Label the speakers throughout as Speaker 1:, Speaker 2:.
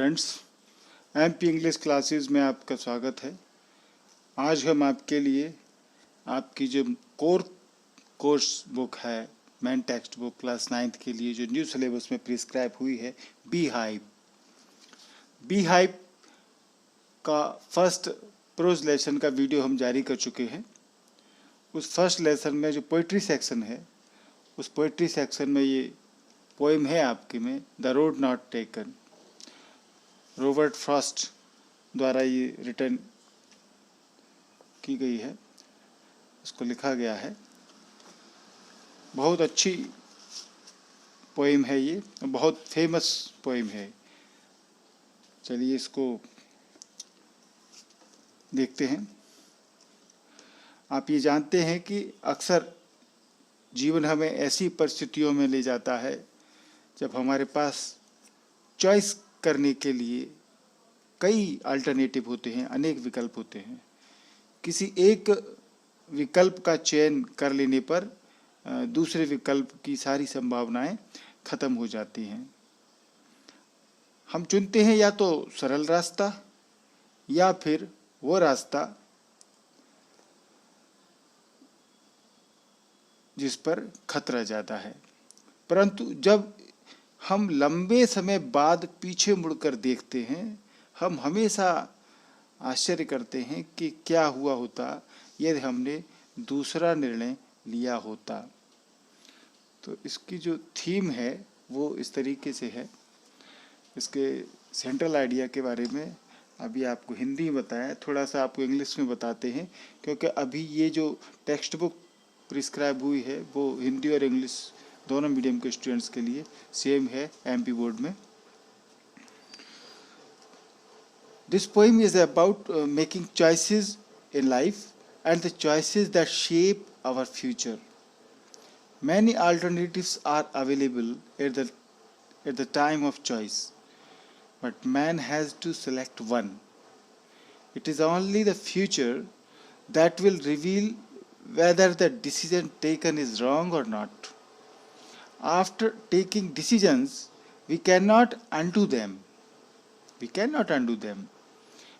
Speaker 1: Students, MP English classes में आपका स्वागत है। आज हम आपके लिए आपकी जो कोर्स बुक है, main text book class 9th के लिए जो न्यू सिलेबस में प्रिस्क्राइब हुई है, बी हाइव का फर्स्ट प्रोज लेसन का वीडियो हम जारी कर चुके हैं। उस फर्स्ट लेसन में जो पोइट्री सेक्शन है, उस पोइट्री सेक्शन में ये पोएम है आपके में, the road not taken, Robert Frost द्वारा ये रिटर्न की गई है, इसको लिखा गया है। बहुत अच्छी पोएम है ये, बहुत फेमस पोएम है। चलिए इसको देखते हैं। आप ये जानते हैं कि अक्सर जीवन हमें ऐसी परिस्थितियों में ले जाता है जब हमारे पास चॉइस करने के लिए कई अल्टरनेटिव होते हैं, अनेक विकल्प होते हैं। किसी एक विकल्प का चयन कर लेने पर दूसरे विकल्प की सारी संभावनाएं खत्म हो जाती हैं। हम चुनते हैं या तो सरल रास्ता या फिर वो रास्ता जिस पर खतरा ज़्यादा है। परंतु जब हम लंबे समय बाद पीछे मुड़कर देखते हैं, हम हमेशा आश्चर्य करते हैं कि क्या हुआ होता यदि हमने दूसरा निर्णय लिया होता। तो इसकी जो थीम है वो इस तरीके से है। इसके सेंट्रल आइडिया के बारे में अभी आपको हिंदी में बताया, थोड़ा सा आपको इंग्लिश में बताते हैं, क्योंकि अभी ये जो टेक्स्ट बुक प्रिस्क्राइब हुई है वो हिंदी और इंग्लिश दोनों मीडियम के स्टूडेंट्स के लिए सेम है एमपी बोर्ड में। This poem is about making choices in life and the choices that shape our future. Many alternatives are available at the time of choice, but man has to select one. It is only the future that will reveal whether the decision taken is wrong or not. After taking decisions, we cannot undo them. We cannot undo them.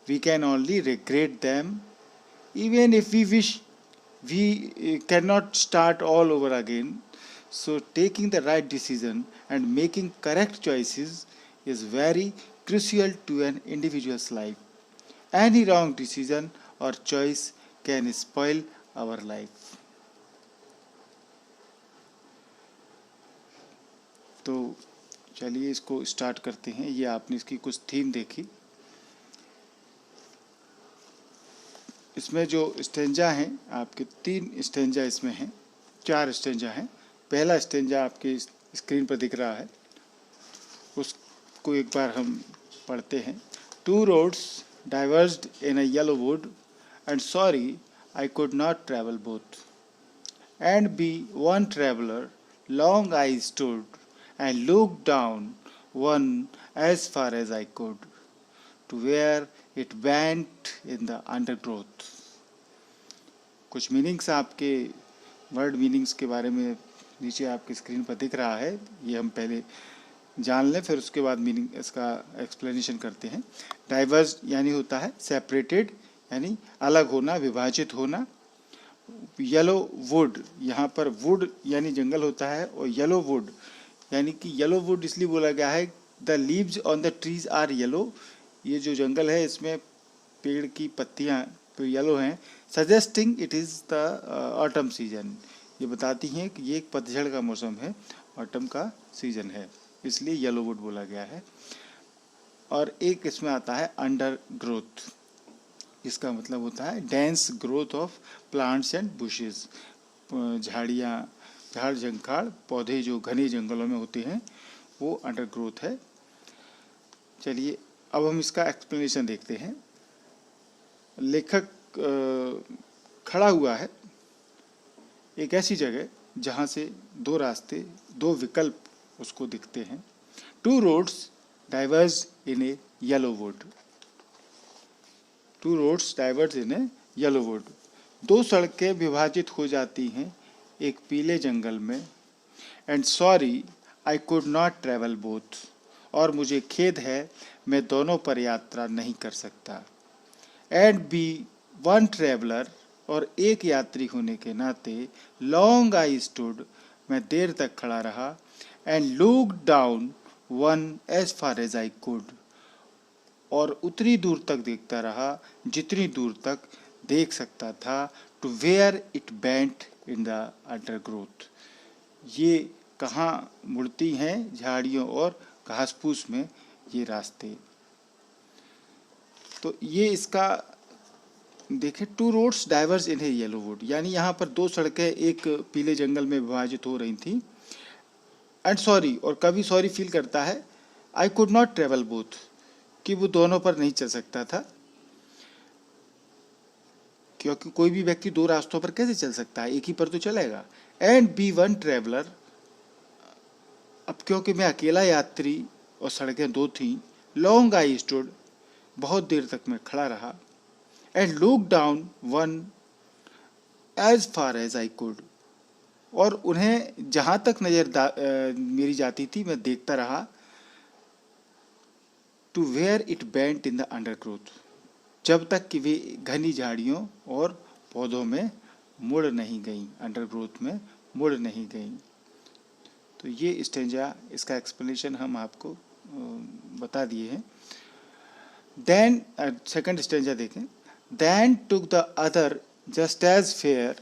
Speaker 1: We can only regret them. Even if we wish, we cannot start all over again. So taking the right decision and making correct choices is very crucial to an individual's life. Any wrong decision or choice can spoil our life. तो चलिए इसको start करते हैं। ये आपने इसकी कुछ theme देखी। इसमें जो स्टेंजा हैं, आपके 3 स्टेंजा इसमें हैं, 4 स्टेंजा हैं। पहला स्टेंजा आपके स्क्रीन पर दिख रहा है, उसको एक बार हम पढ़ते हैं। 2 roads diverged in a yellow wood, and sorry I could not travel both. And be one traveler, long I stood, and looked down one as far as I could, to where it went in the undergrowth. कुछ meanings आपके word meanings के बारे में नीचे आपकी screen पर दिख रहा है, ये हम पहले जान लें, फिर उसके बाद मीनिंग इसका एक्सप्लेनेशन करते हैं। डाइवर्ज यानी होता है सेपरेटेड, यानी अलग होना, विभाजित होना। येलो वुड, यहाँ पर वुड यानी जंगल होता है, और येलो वुड यानी कि येलो वुड इसलिए बोला गया है, the leaves on the trees are yellow. ये जो जंगल है इसमें पेड़ की पत्तियाँ तो येलो हैं, suggesting it is the autumn season. ये बताती हैं कि ये एक पतझड़ का मौसम है, ऑटम का सीजन है, इसलिए येलो वुड बोला गया है। और एक इसमें आता है अंडर ग्रोथ, इसका मतलब होता है dense growth of plants and bushes. झाड़ियाँ, झाड़ झंखाड़ पौधे जो घने जंगलों में होते हैं वो अंडर ग्रोथ है। चलिए अब हम इसका एक्सप्लेनेशन देखते हैं। लेखक खड़ा हुआ है एक ऐसी जगह जहाँ से 2 रास्ते, 2 विकल्प उसको दिखते हैं। 2 roads diverge in a yellow wood. 2 roads diverge in a yellow wood. 2 सड़कें विभाजित हो जाती हैं एक पीले जंगल में। And sorry I could not travel both, और मुझे खेद है मैं दोनों पर यात्रा नहीं कर सकता। एंड बी वन ट्रेवलर, और एक यात्री होने के नाते, लॉन्ग आई स्टूड, मैं देर तक खड़ा रहा, and look down one as far as I could, और उतनी दूर तक देखता रहा जितनी दूर तक देख सकता था, to where it bent in the undergrowth. ये कहाँ मुड़ती हैं झाड़ियों और घास फूस में ये रास्ते। तो ये इसका देखें, to roads diverged in A yellow would, यानी यहाँ पर दो सड़कें एक पीले जंगल में विभाजित हो रही थी। एंड सॉरी, और कभी सॉरी फील करता है, I could not travel both, कि वो दोनों पर नहीं चल सकता था, क्योंकि कोई भी व्यक्ति दो रास्तों पर कैसे चल सकता है, एक ही पर तो चलेगा। एंड बी वन ट्रेवलर, अब क्योंकि मैं अकेला यात्री और सड़कें दो थीं, लॉन्ग आई स्टूड, बहुत देर तक मैं खड़ा रहा, and look down one as far as I could, और उन्हें जहाँ तक नज़र मेरी जाती थी मैं देखता रहा, to where it bent in the undergrowth, जब तक कि वे घनी झाड़ियों और पौधों में मुड़ नहीं गई, अंडरग्रोथ में मुड़ नहीं गई। तो ये स्टेंजा, इसका एक्सप्लेनेशन हम आपको बता दिए हैं। देन सेकंड स्टेंजा देखें, then took the other just as fair,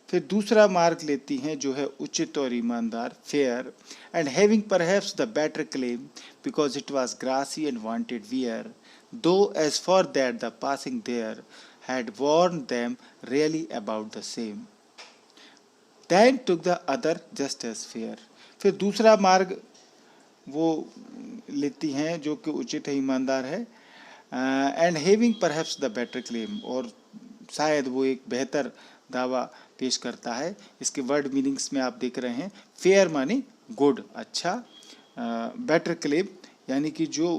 Speaker 1: फिर दूसरा मार्ग लेती हैं जो है उचित और ईमानदार, fair, and having perhaps the better claim because it was grassy and wanted wear, though as for that the passing there had worn them really about the same. Then took the other just as fair, फिर दूसरा मार्ग वो लेती हैं जो कि उचित है, ईमानदार है, and having perhaps the better claim, और शायद वो एक बेहतर दावा पेश करता है। इसके वर्ड मीनिंग्स में आप देख रहे हैं, फेयर माने गुड, अच्छा, बेटर क्लेम यानी कि जो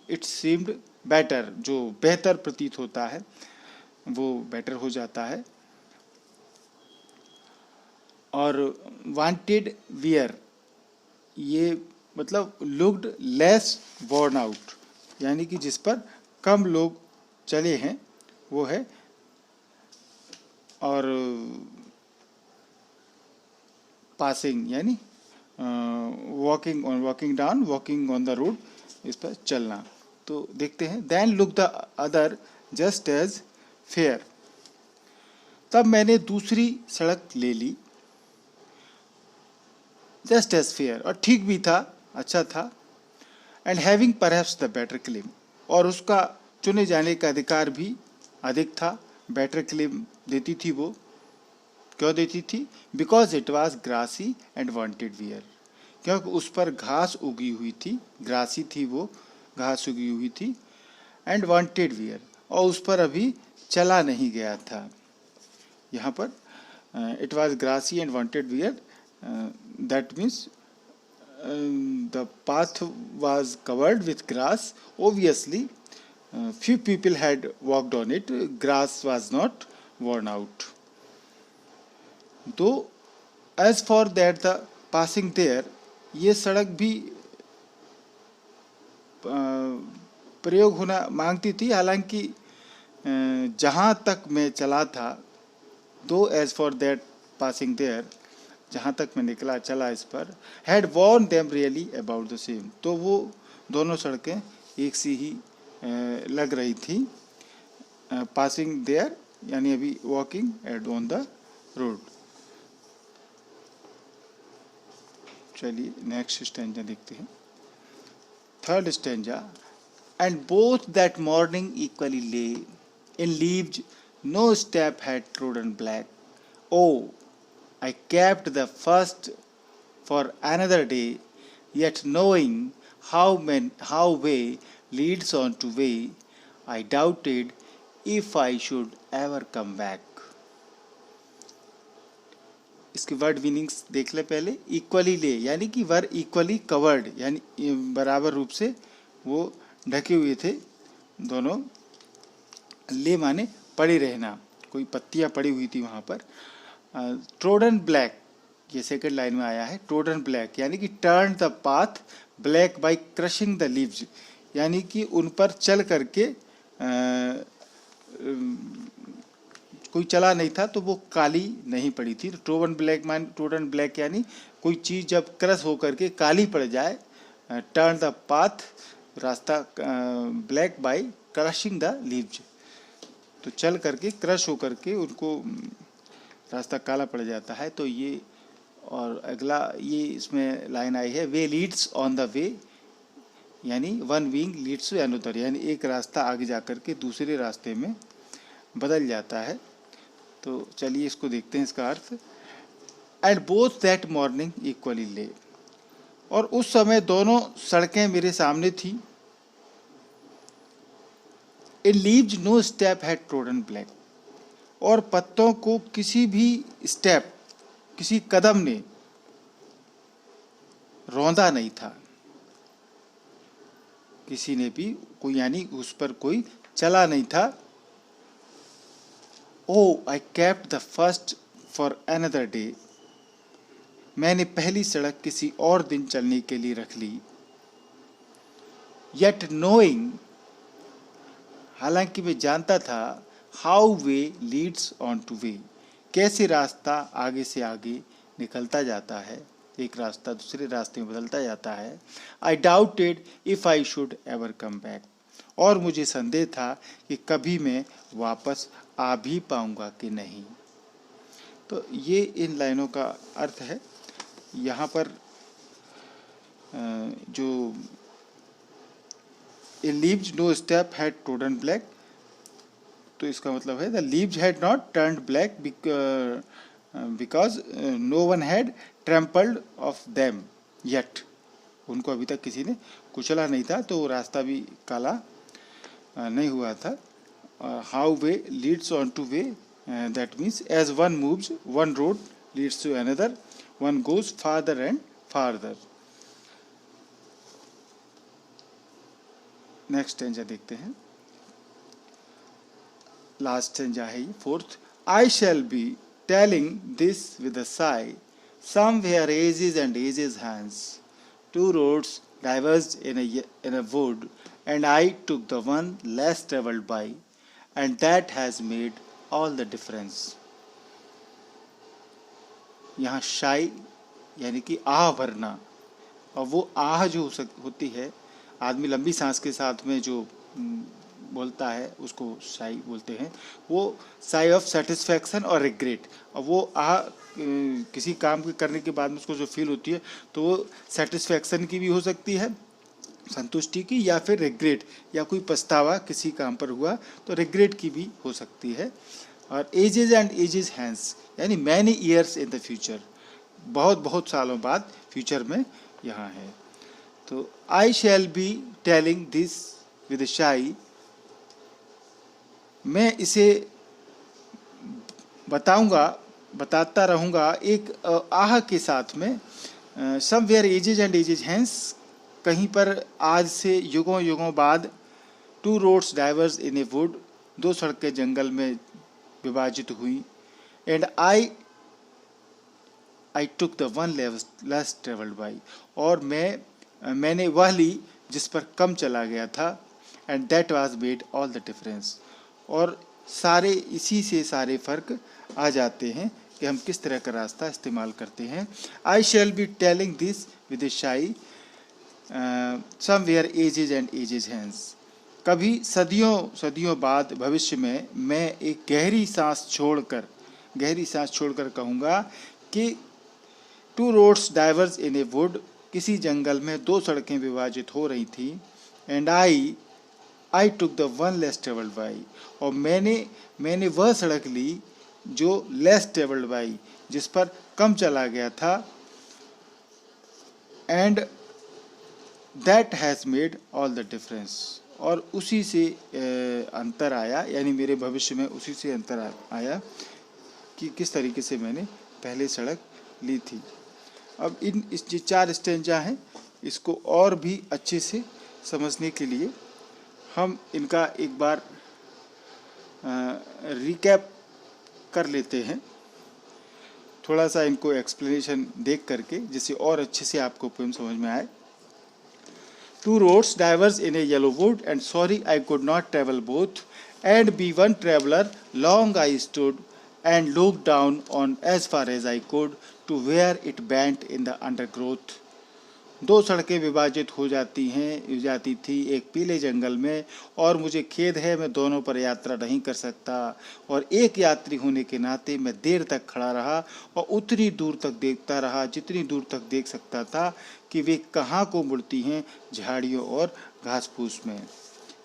Speaker 1: इट सीम्ड बेटर, जो बेहतर प्रतीत होता है वो बेटर हो जाता है, और वांटेड वियर, ये मतलब लुक्ड लेस वॉर्न आउट, यानी कि जिस पर कम लोग चले हैं वो है, और पासिंग यानी walking down, walking on the road, इस पर चलना। तो देखते हैं, then look the other just as fair, तब मैंने दूसरी सड़क ले ली, जस्ट एज फेयर, और ठीक भी था, अच्छा था, and having perhaps the better claim, और उसका चुने जाने का अधिकार भी अधिक था, बेटर क्लेम देती थी वो, क्यों देती थी, because it was grassy and wanted wear, क्योंकि उस पर घास उगी हुई थी, ग्रासी थी वो, घास उगी हुई थी, एंड वांटेड वियर, और उस पर अभी चला नहीं गया था। यहाँ पर it was grassy and wanted wear, that means the path was covered with grass, obviously few people had walked on it, grass was not worn out, though as for that the passing there, ये सड़क भी प्रयोग होना मांगती थी, हालांकि जहाँ तक मैं चला था, though as for that passing there, जहाँ तक मैं निकला चला इस पर, had worn them really about the same, तो वो दोनों सड़कें एक सी ही लग रही थी, पासिंग देयर यानी अभी walking ahead on the road. चलिए नेक्स्ट स्टेंजा देखते हैं, third stanza, and both that morning equally lay in leaves, no step had trodden black, oh I kept the first for another day, yet knowing how way leads on to way, I doubted if I should ever come back. इसके word meanings देख ले पहले, equally ले यानी कि वर equally covered, यानी बराबर रूप से वो ढके हुए थे दोनों, ले माने पड़े रहना, कोई पत्तियां पड़ी हुई थी वहाँ पर, ट्रोडन ब्लैक ये सेकंड लाइन में आया है, ट्रोडन ब्लैक, यानी कि turn the path black by crushing the leaves, यानी कि उन पर चल करके कोई चला नहीं था तो वो काली नहीं पड़ी थी। तो ट्रोडन ब्लैक यानी कोई चीज़ जब क्रश होकर के काली पड़ जाए, टर्न द पाथ, रास्ता black by crushing the leaves, तो चल करके क्रश होकर के उनको रास्ता काला पड़ जाता है। तो ये, और अगला ये इसमें लाइन आई है, way leads on the way, यानी one wing leads to another, यानी एक रास्ता आगे जा कर के दूसरे रास्ते में बदल जाता है। तो चलिए इसको देखते हैं, इसका अर्थ। And both that morning equally lay, और उस समय दोनों सड़कें मेरे सामने थी। In leaves no step had trodden black, और पत्तों को किसी भी स्टेप, किसी कदम ने रौंदा नहीं था, किसी ने भी कोई, यानी उस पर कोई चला नहीं था। Oh I kept the first for another day, मैंने पहली सड़क किसी और दिन चलने के लिए रख ली। येट नोइंग, हालांकि मैं जानता था, how way leads on to वे, कैसे रास्ता आगे से आगे निकलता जाता है, एक रास्ता दूसरे रास्ते में बदलता जाता है। आई doubted if I should ever come back, और मुझे संदेह था कि कभी मैं वापस आ भी पाऊंगा कि नहीं। तो ये इन लाइनों का अर्थ है। यहाँ पर जो a leaves no step had trodden black, तो इसका मतलब है the leaves had not turned black because no one had trampled off them yet, उनको अभी तक किसी ने कुचला नहीं था, तो वो रास्ता भी काला नहीं हुआ था। How way leads on to way, that means as one moves one road leads to another, one goes farther and farther. Next stanza देखते हैं, लास्ट स्टेंजा है ये, fourth. I shall be telling this with a sigh, somewhere ages and ages hence, two roads diverged in a wood, and I took the one less travelled by, and that has made all the difference. यहाँ शाई यानी कि आह भरना, और वो आह जो होती है, आदमी लंबी सांस के साथ में जो बोलता है उसको साई बोलते हैं, वो साई ऑफ सेटिस्फैक्शन और रिग्रेट। और वो आह किसी काम के करने के बाद में उसको जो फील होती है, तो वो सेटिस्फैक्शन की भी हो सकती है, संतुष्टि की, या फिर रिग्रेट, या कोई पछतावा किसी काम पर हुआ तो रिग्रेट की भी हो सकती है। और एजेस एंड एजेस हैंस, यानी many years in the future, बहुत बहुत सालों बाद फ्यूचर में यहाँ है। तो I shall be telling this with sigh, मैं इसे बताता रहूँगा एक आह के साथ में। Somewhere ages and ages hence, कहीं पर आज से युगों युगों बाद। Two roads diverged in a wood, दो सड़कें जंगल में विभाजित हुई। And I took the one less travelled by, और मैंने वह ली जिस पर कम चला गया था। And that was made all the difference, और सारे इसी से सारे फर्क आ जाते हैं कि हम किस तरह का रास्ता इस्तेमाल करते हैं। I shall be telling this with a sigh, somewhere ages and ages hence, कभी सदियों बाद भविष्य में मैं एक गहरी सांस छोड़कर कहूँगा कि two roads diverged in a wood, किसी जंगल में दो सड़कें विभाजित हो रही थी। And I took the one less travelled by, और मैंने वह सड़क ली जो लेस ट्रेवल्ड बाई, जिस पर कम चला गया था। And that has made all the difference, और उसी से अंतर आया, यानी मेरे भविष्य में उसी से अंतर आया कि किस तरीके से मैंने पहले सड़क ली थी। अब इस जो 4 स्टेंजा हैं, इसको और भी अच्छे से समझने के लिए हम इनका एक बार रिकैप कर लेते हैं। थोड़ा सा इनको एक्सप्लेनेशन देख करके, जिससे और अच्छे से आपको पोएम समझ में आए। Two roads diverged in a yellow wood, and sorry I could not travel both. And be one traveler, long I stood and looked down on as far as I could to where it bent in the undergrowth. दो सड़कें विभाजित हो जाती थी एक पीले जंगल में, और मुझे खेद है मैं दोनों पर यात्रा नहीं कर सकता। और एक यात्री होने के नाते मैं देर तक खड़ा रहा और उतनी दूर तक देखता रहा जितनी दूर तक देख सकता था कि वे कहाँ को मुड़ती हैं, झाड़ियों और घास फूस में।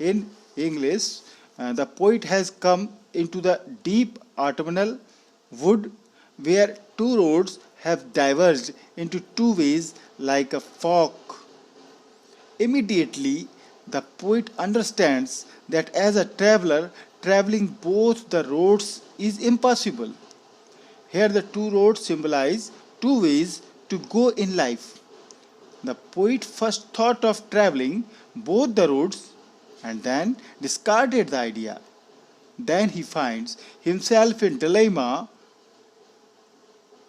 Speaker 1: In English, the poet has come into the deep autumnal wood where two roads have diverged into two ways like a fork. Immediately, the poet understands that as a traveler, traveling both the roads is impossible. Here, the two roads symbolize two ways to go in life. The poet first thought of traveling both the roads and then discarded the idea. Then he finds himself in dilemma,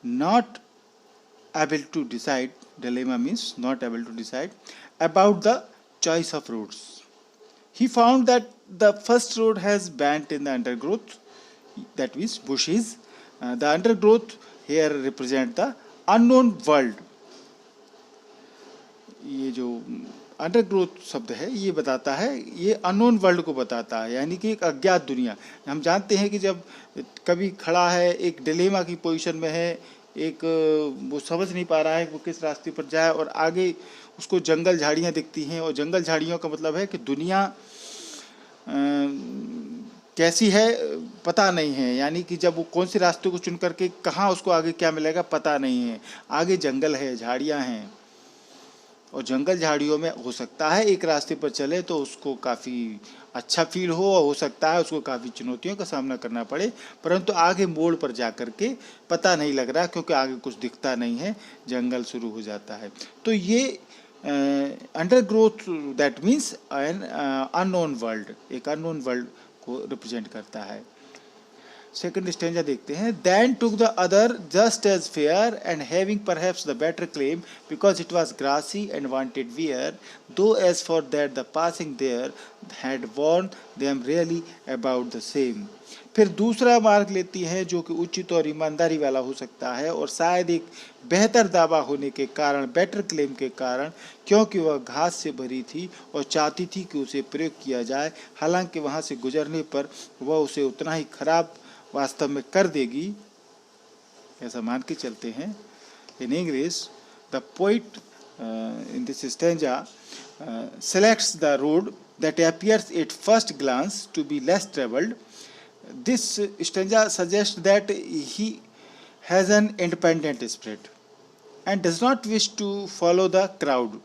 Speaker 1: not able to decide. Dilemma means not able to decide about the choice of roads. He found that the first road has bent in the undergrowth, that means bushes. The undergrowth here represent the unknown world. ये जो undergrowth शब्द है ये बताता है, ये unknown world को बताता है, यानी कि एक अज्ञात दुनिया। हम जानते हैं कि जब कभी खड़ा है, एक डिलेमा की पोजीशन में है, एक वो समझ नहीं पा रहा है वो किस रास्ते पर जाए, और आगे उसको जंगल झाड़ियाँ दिखती हैं, और जंगल झाड़ियों का मतलब है कि दुनिया कैसी है पता नहीं है, यानी कि जब वो कौन से रास्ते को चुन करके कहाँ उसको आगे क्या मिलेगा पता नहीं है। आगे जंगल है, झाड़ियाँ हैं, और जंगल झाड़ियों में हो सकता है एक रास्ते पर चले तो उसको काफ़ी अच्छा फील हो सकता है उसको काफ़ी चुनौतियों का सामना करना पड़े, परंतु आगे मोड़ पर जा कर के पता नहीं लग रहा क्योंकि आगे कुछ दिखता नहीं है, जंगल शुरू हो जाता है। तो ये undergrowth that means an unknown world, एक अननोन वर्ल्ड को रिप्रेजेंट करता है। सेकंड स्टेंजा देखते हैं। Then took the other just as fair and having perhaps the better claim because it was grassy and wanted wear, though as for that the passing there had warned them really about the same. फिर दूसरा मार्ग लेती है जो कि उचित और ईमानदारी वाला हो सकता है और शायद एक बेहतर दावा होने के कारण, बेटर क्लेम के कारण, क्योंकि वह घास से भरी थी और चाहती थी कि उसे प्रयोग किया जाए, हालांकि वहाँ से गुजरने पर वह उसे उतना ही खराब वास्तव में कर देगी, ऐसा मान के चलते हैं। In English, the poet in this stanza selects the road that appears at first glance to be less traveled. This stanza suggests that he has an independent spirit and does not wish to follow the crowd.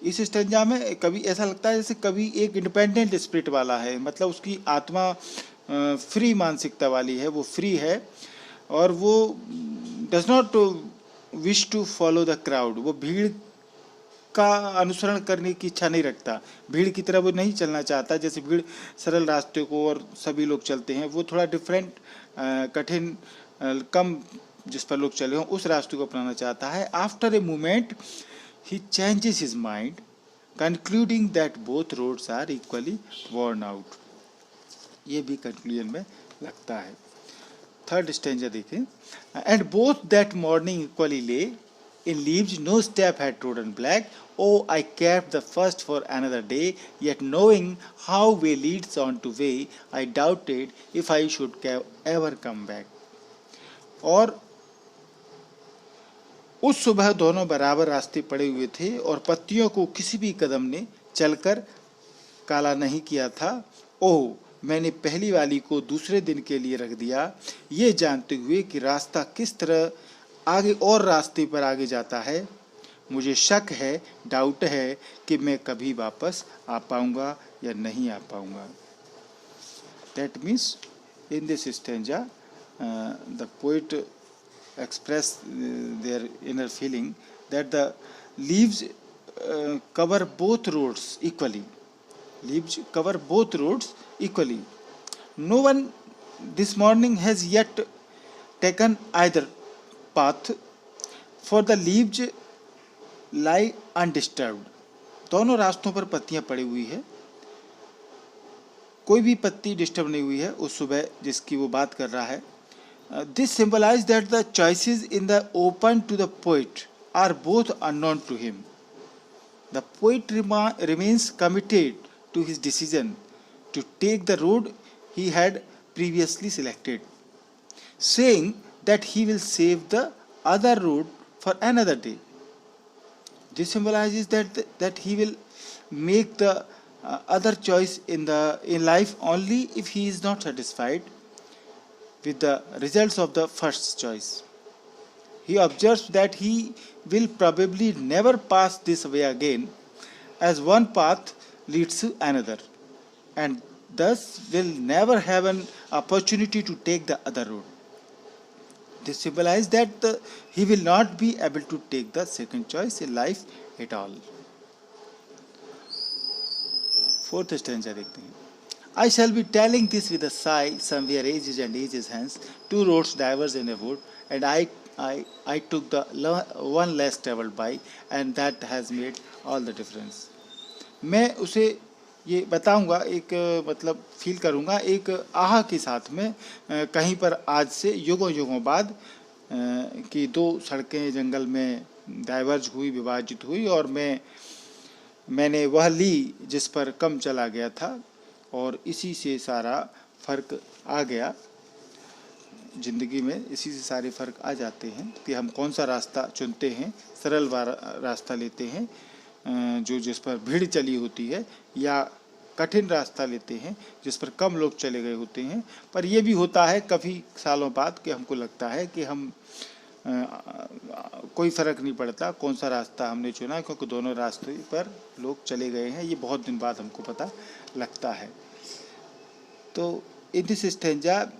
Speaker 1: इस stanza में कभी ऐसा लगता है जैसे कभी एक independent spirit वाला है, मतलब उसकी आत्मा फ्री मानसिकता वाली है, वो फ्री है और वो does not wish to follow the crowd, वो भीड़ का अनुसरण करने की इच्छा नहीं रखता, भीड़ की तरह वो नहीं चलना चाहता। जैसे भीड़ सरल रास्ते को और सभी लोग चलते हैं, वो थोड़ा डिफरेंट, कठिन, कम जिस पर लोग चले हों उस रास्ते को अपनाना चाहता है। After a moment he changes his mind, concluding that both roads are equally worn out. ये भी कंक्लूजन में लगता है। थर्ड स्टेंजा देखें। And both that morning equally lay in leaves, no step had trodden black. Oh, I kept the first for another day, yet knowing how way leads on to way, I doubted if I should ever come back. और उस सुबह दोनों बराबर रास्ते पड़े हुए थे और पत्तियों को किसी भी कदम ने चलकर काला नहीं किया था। ओह, मैंने पहली वाली को दूसरे दिन के लिए रख दिया, ये जानते हुए कि रास्ता किस तरह आगे और रास्ते पर आगे जाता है। मुझे शक है, डाउट है कि मैं कभी वापस आ पाऊंगा या नहीं आ पाऊंगा। That means in this stanza the poet express their inner feeling that the leaves cover both roads equally. Leaves cover both roads equally. No one this morning has yet taken either path, for the leaves lie undisturbed. दोनों रास्तों पर पत्तियां पड़ी हुई है, कोई भी पत्ती डिस्टर्ब नहीं हुई है उस सुबह जिसकी वो बात कर रहा है. This symbolizes that the choices in the open to the poet are both unknown to him. The poet remains committed to his decision to take the road he had previously selected, saying that he will save the other road for another day. This symbolizes that he will make the other choice in life only if he is not satisfied with the results of the first choice. He observes that he will probably never pass this way again, as one path leads to another, and thus will never have an opportunity to take the other road. This symbolizes that he will not be able to take the second choice in life at all. Fourth stanza देखते हैं. I shall be telling this with a sigh, somewhere ages and ages hence, two roads diverged in a wood, and I took the one less travelled by, and that has made all the difference. मैं उसे ये बताऊंगा, एक मतलब feel करूंगा एक आह के साथ में, कहीं पर आज से युगों युगों बाद कि दो सड़कें जंगल में डाइवर्ज हुई, विभाजित हुई, और मैंने वह ली जिस पर कम चला गया था, और इसी से सारा फ़र्क आ गया ज़िंदगी में. इसी से सारे फ़र्क आ जाते हैं कि हम कौन सा रास्ता चुनते हैं, सरल रास्ता लेते हैं जो जिस पर भीड़ चली होती है, या कठिन रास्ता लेते हैं जिस पर कम लोग चले गए होते हैं. पर यह भी होता है कभी सालों बाद कि हमको लगता है कि हम कोई फ़र्क नहीं पड़ता कौन सा रास्ता हमने चुना, क्योंकि दोनों रास्ते पर लोग चले गए हैं. ये बहुत दिन बाद हमको पता लगता है. तो in this stanza,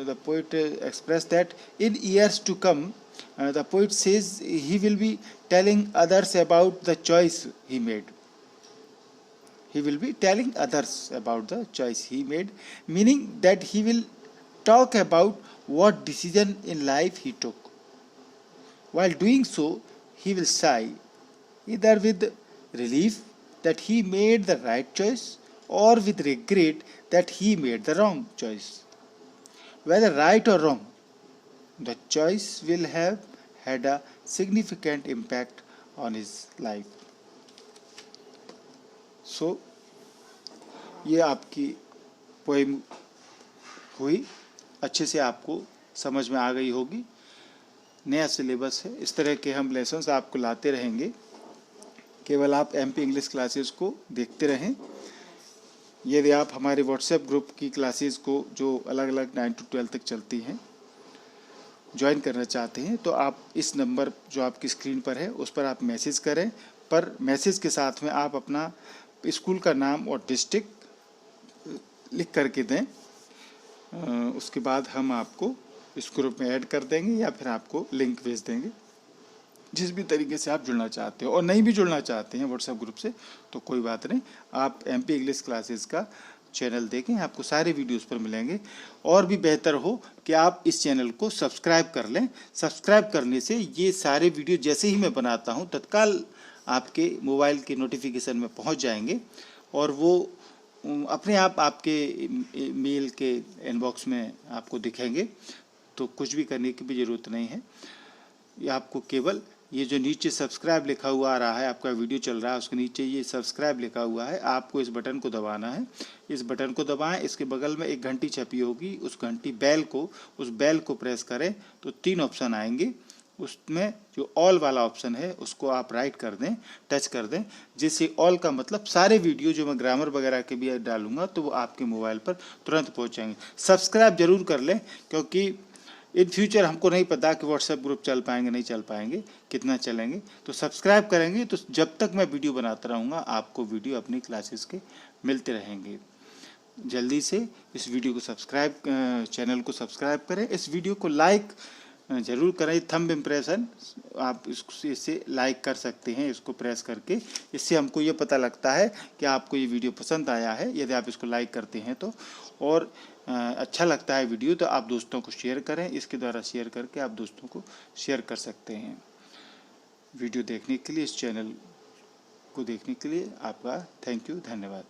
Speaker 1: the poet expressed that in years to come, the poet says he will be telling others about the choice he made. He will be telling others about the choice he made, meaning that he will talk about what decision in life he took. While doing so, he will sigh, either with relief that he made the right choice, or with regret that he made the wrong choice. Whether right or wrong, the choice will have had a significant impact on his life. So, ये आपकी poem हुई, अच्छे से आपको समझ में आ गई होगी. नया सिलेबस है, इस तरह के हम लेसन्स आपको लाते रहेंगे. केवल आप MP इंग्लिश क्लासेस को देखते रहें. यदि आप हमारे व्हाट्सएप ग्रुप की क्लासेस को जो अलग अलग 9 to 12 तक चलती हैं ज्वाइन करना चाहते हैं, तो आप इस नंबर जो आपकी स्क्रीन पर है उस पर आप मैसेज करें. पर मैसेज के साथ में आप अपना स्कूल का नाम और डिस्ट्रिक्ट लिख करके दें. उसके बाद हम आपको इस ग्रुप में ऐड कर देंगे या फिर आपको लिंक भेज देंगे. जिस भी तरीके से आप जुड़ना चाहते हो, और नहीं भी जुड़ना चाहते हैं व्हाट्सएप ग्रुप से तो कोई बात नहीं, आप MP इंग्लिश क्लासेस का चैनल देखें, आपको सारे वीडियोस पर मिलेंगे. और भी बेहतर हो कि आप इस चैनल को सब्सक्राइब कर लें. सब्सक्राइब करने से ये सारे वीडियो जैसे ही मैं बनाता हूँ तत्काल आपके मोबाइल के नोटिफिकेशन में पहुँच जाएंगे, और वो अपने आप आपके मेल के इनबॉक्स में आपको दिखेंगे. तो कुछ भी करने की भी ज़रूरत नहीं है. ये आपको केवल ये जो नीचे सब्सक्राइब लिखा हुआ आ रहा है, आपका वीडियो चल रहा है उसके नीचे ये सब्सक्राइब लिखा हुआ है, आपको इस बटन को दबाना है. इस बटन को दबाएं, इसके बगल में एक घंटी छपी होगी, उस घंटी उस बेल को प्रेस करें तो 3 ऑप्शन आएंगे. उसमें जो ऑल वाला ऑप्शन है उसको आप राइट कर दें, टच कर दें, जिससे ऑल का मतलब सारे वीडियो जो मैं ग्रामर वगैरह के भी डालूंगा तो वो आपके मोबाइल पर तुरंत पहुँच जाएंगे. सब्सक्राइब जरूर कर लें, क्योंकि इन फ्यूचर हमको नहीं पता कि व्हाट्सएप ग्रुप चल पाएंगे नहीं चल पाएंगे, कितना चलेंगे. तो सब्सक्राइब करेंगे तो जब तक मैं वीडियो बनाता रहूँगा आपको वीडियो अपनी क्लासेस के मिलते रहेंगे. जल्दी से इस वीडियो को चैनल को सब्सक्राइब करें. इस वीडियो को लाइक ज़रूर करें. थंब इम्प्रेशन आप इससे लाइक कर सकते हैं, इसको प्रेस करके. इससे हमको ये पता लगता है कि आपको ये वीडियो पसंद आया है, यदि आप इसको लाइक करते हैं तो. और अच्छा लगता है वीडियो तो आप दोस्तों को शेयर करें, इसके द्वारा शेयर करके आप दोस्तों को शेयर कर सकते हैं। वीडियो देखने के लिए, इस चैनल को देखने के लिए आपका थैंक यू, धन्यवाद।